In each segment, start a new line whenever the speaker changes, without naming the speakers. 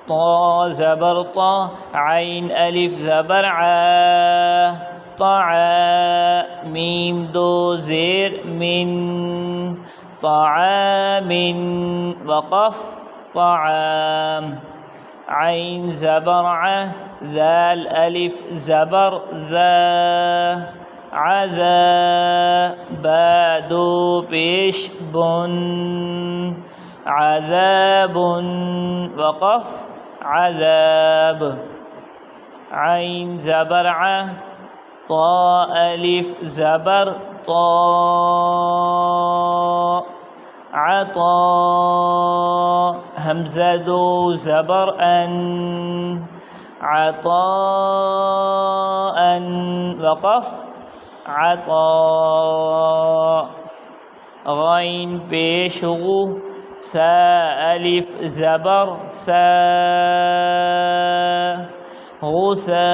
طا زبر طا عين अलिफ ज़बर आ طع मीम दो ज़ेर मिन طعام वक़फ़ طعام عين ज़बर आ ज़ाल अलिफ ज़बर ज़ा عज़ा बा दो पेश बुन عذابٌ वक़फ़ عذاب عين ज़बर आ طा अलिफ ज़बर طा عطا हमज़ा दो ज़बर अन عطاء वक़फ़ عطا غين पेश गु सा अलिफ ज़बर सा गुसा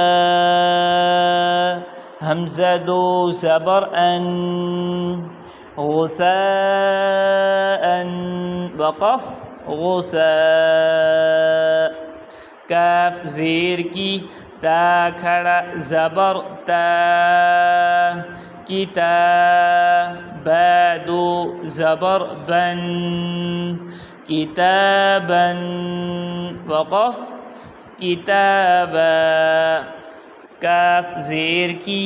हमज़ा दो ज़बर अन गुसाअन वक़फ़ गुसा काफ ज़ेर की ता खड़ा ज़बर ता किता बा दो ज़बर बन किताबन वक़फ़ किताबा काफ ज़ेर की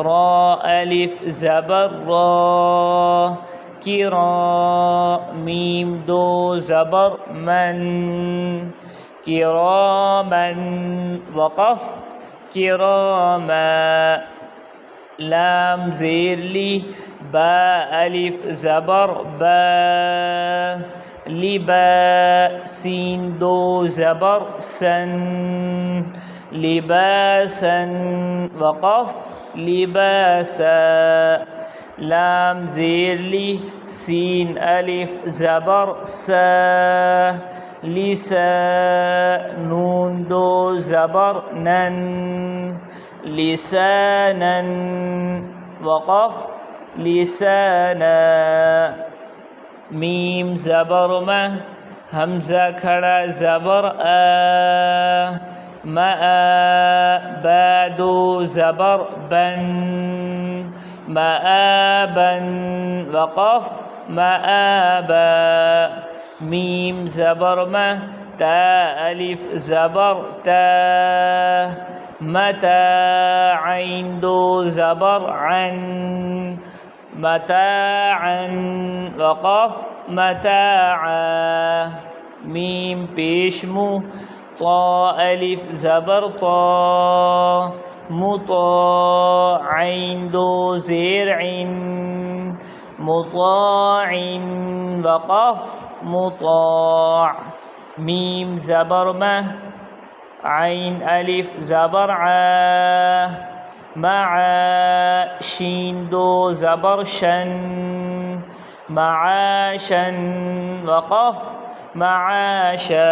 रा अलिफ ज़बर रा किरा मीम दो ज़बर मन किरामन वक़फ़ किरामा लाम ज़ेर ली बा अलिफ ज़बर बा लिबा सीन दो ज़बर सन लिबासन वक़फ़ लिबासा लाम ज़ेर ली सीन अलिफ ज़बर सा लिसा नून दो ज़बर नन लिसानन वक़फ़ लिसाना मीम ज़बर म हमज़ा खड़ा ज़बर आ मआ बा दो ज़बर बन मआबन वक़फ़ मआबा मीम ज़बर म ता अलिफ ज़बर ता मता आइन दो ज़बर अन मताअन वक़फ़ मताआ मीम पेश मु ता अलिफ ज़बर ता मुता आइन दो ज़ेर इन मुताइन वक़फ़ मुता मीम ज़बर म आइन अलिफ ज़बर आ मआ शीन दो ज़बर शन मआशन वक़फ़ मआशा।